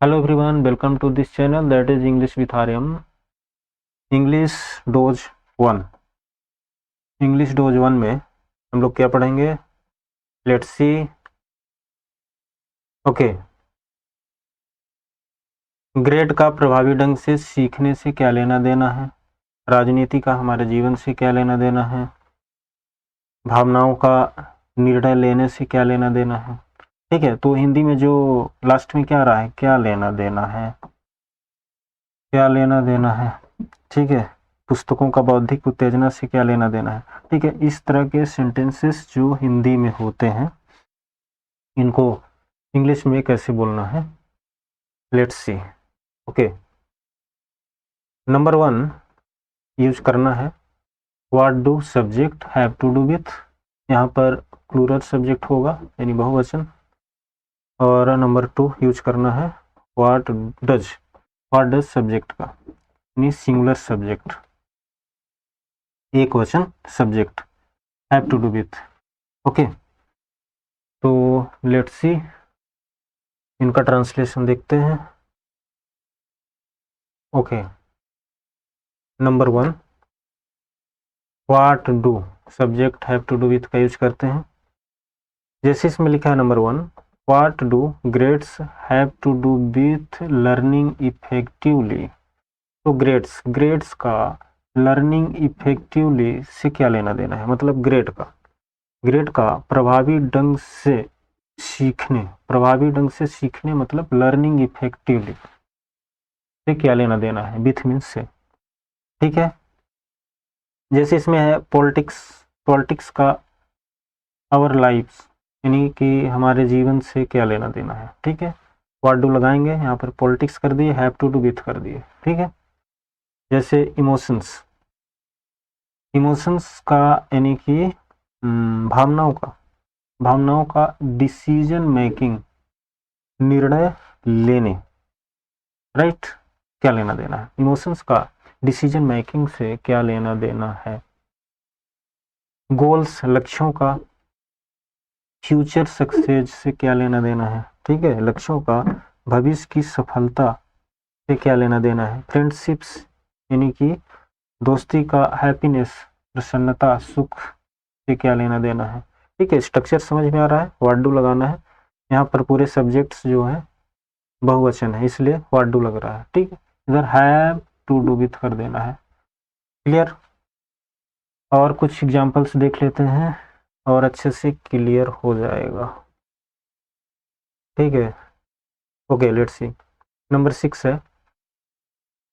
Hello everyone, welcome to this channel that is English with Aryam. English dose 1 English dose 1 में हम लोग क्या पढ़ेंगे? Let's see. ओके, ग्रेड का प्रभावी ढंग से सीखने से क्या लेना देना है, राजनीति का हमारे जीवन से क्या लेना देना है, भावनाओं का निर्णय लेने से क्या लेना देना है. ठीक है, तो हिंदी में जो लास्ट में क्या रहा है, क्या लेना देना है, क्या लेना देना है. ठीक है, पुस्तकों का बौद्धिक उत्तेजना से क्या लेना देना है. ठीक है, इस तरह के सेंटेंसेस जो हिंदी में होते हैं इनको इंग्लिश में कैसे बोलना है, let's see. Okay, number 1 use करना है what do subject have to do with. यहाँ पर प्लूरल सब्जेक्ट होगा यानी बहुवचन. और नंबर 2 यूज करना है व्हाट डज सब्जेक्ट का यानी सिंगुलर सब्जेक्ट, एक वचन subject have to do with. Okay, तो लेट्स सी, इनका ट्रांसलेशन देखते हैं. Okay, number 1 what do subject have to do with का यूज करते हैं. जैसे इसमें लिखा है number 1 what do grades have to do with learning effectively. तो ग्रेड्स का लर्निंग इफेक्टिवली से क्या लेना देना है, मतलब ग्रेड का प्रभावी ढंग से सीखने मतलब लर्निंग इफेक्टिवली से क्या लेना देना है, विथ मीन्स से. ठीक है, जैसे इसमें है पॉलिटिक्स का आवर लाइफ यानी कि हमारे जीवन से क्या लेना देना है. ठीक है, व्हाट डू लगाएंगे, यहाँ पर पॉलिटिक्स कर दिए, हैव टू डू विथ कर दिए. ठीक है, जैसे इमोशंस का यानी कि भावनाओं का डिसीजन मेकिंग निर्णय लेने, राइट, क्या लेना देना है. इमोशंस का डिसीजन मेकिंग से क्या लेना देना है. गोल्स लक्ष्यों का फ्यूचर सक्सेस से क्या लेना देना है. ठीक है, लक्ष्यों का भविष्य की सफलता से क्या लेना देना है. फ्रेंडशिप्स यानी कि दोस्ती का हैप्पीनेस प्रसन्नता सुख से क्या लेना देना है. ठीक है, स्ट्रक्चर समझ में आ रहा है. व्हाट डू लगाना है, यहाँ पर पूरे सब्जेक्ट्स जो है बहुवचन है इसलिए व्हाट डू लग रहा है. ठीक है, इधर हैव टू डू विथ कर देना है. क्लियर. और कुछ एग्जांपल्स देख लेते हैं और अच्छे से क्लियर हो जाएगा. ठीक है, ओके, लेट्स सी. नंबर 6 है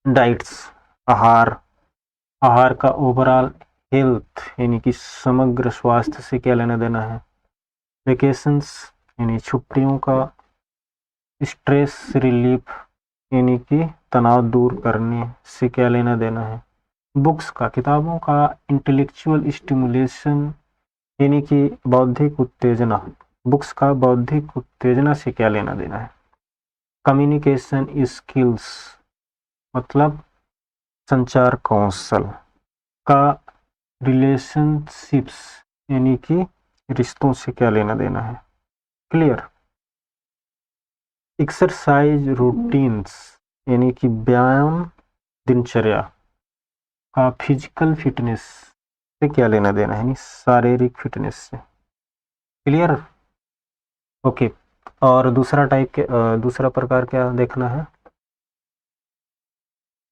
डाइट्स, आहार का ओवरऑल हेल्थ यानी कि समग्र स्वास्थ्य से क्या लेना देना है. वेकेशंस यानी छुट्टियों का, स्ट्रेस रिलीफ यानी कि तनाव दूर करने से क्या लेना देना है. बुक्स का, किताबों का इंटेलेक्चुअल स्टिमुलेशन यानी कि बौद्धिक उत्तेजना, बुक्स का बौद्धिक उत्तेजना से क्या लेना देना है. कम्युनिकेशन स्किल्स मतलब संचार कौशल का रिलेशनशिप्स यानी कि रिश्तों से क्या लेना देना है. क्लियर. एक्सरसाइज रूटीन्स यानी कि व्यायाम दिनचर्या का फिजिकल फिटनेस से क्या लेना देना है, यानी शारीरिक फिटनेस से. क्लियर. ओके, और दूसरा प्रकार क्या देखना है.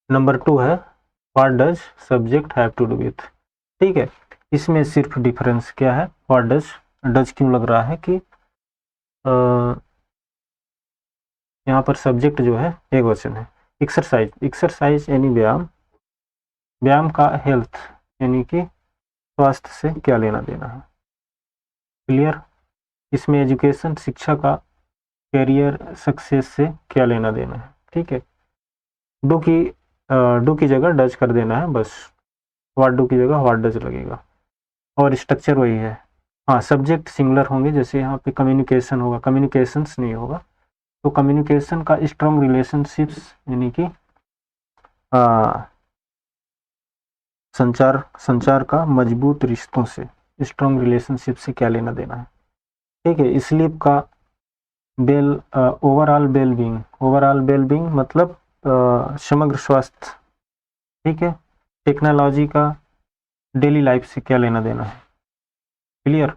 नंबर 2 है what does subject have to do with. ठीक है, इसमें सिर्फ डिफरेंस क्या है, व्हाट डज क्यों लग रहा है कि यहाँ पर सब्जेक्ट जो है एक वचन है. एक्सरसाइज यानी व्यायाम का हेल्थ यानी कि स्वास्थ्य से क्या लेना देना है. क्लियर. इसमें एजुकेशन शिक्षा का कैरियर सक्सेस से क्या लेना देना है. ठीक है, डू की जगह डज कर देना है बस, व्हाट डू की जगह व्हाट डज लगेगा. और स्ट्रक्चर वही है. हाँ, सब्जेक्ट सिंगुलर होंगे, जैसे यहाँ पे कम्युनिकेशन होगा, कम्युनिकेशंस नहीं होगा. तो कम्युनिकेशन का स्ट्रॉन्ग रिलेशनशिप्स यानी कि संचार का मजबूत रिश्तों से, स्ट्रॉन्ग रिलेशनशिप से क्या लेना देना है. ठीक है, स्लीप का बेल ओवरऑल वेलबींग, ओवरऑल वेलबींग मतलब समग्र स्वास्थ्य, ठीक है। टेक्नोलॉजी का डेली लाइफ से क्या लेना देना है, क्लियर।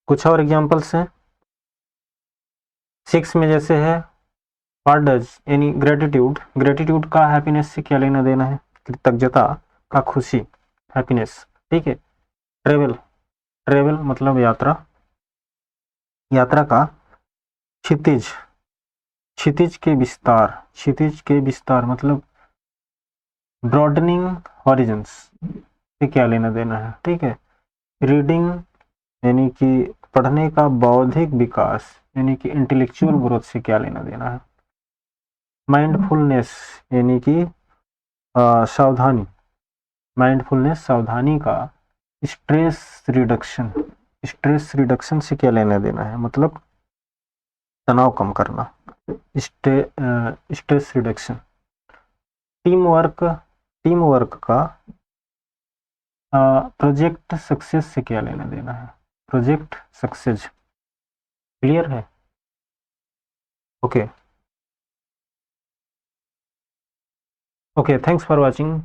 कुछ और एग्जांपल्स हैं। 6 में जैसे है व्हाट डज यानी ग्रेटिट्यूड, ग्रेटिट्यूड का हैप्पीनेस से क्या लेना देना है, कृतज्ञता का खुशी, हैप्पीनेस, ठीक है। ट्रेवल, ट्रेवल मतलब यात्रा, यात्रा का क्षितिज, क्षितिज के विस्तार, क्षितिज के विस्तार मतलब ब्रॉडनिंग हॉरिजन्स से क्या लेना देना है, ठीक है। रीडिंग यानी कि पढ़ने का बौद्धिक विकास यानी कि इंटेलेक्चुअल ग्रोथ से क्या लेना देना है। माइंडफुलनेस यानी कि सावधानी, माइंडफुलनेस सावधानी का स्ट्रेस रिडक्शन, स्ट्रेस रिडक्शन से क्या लेना देना है, मतलब तनाव कम करना, stress reduction. Team work, team work का प्रोजेक्ट सक्सेस से क्या लेना देना है, प्रोजेक्ट सक्सेस, क्लियर है। Okay okay, thanks for watching.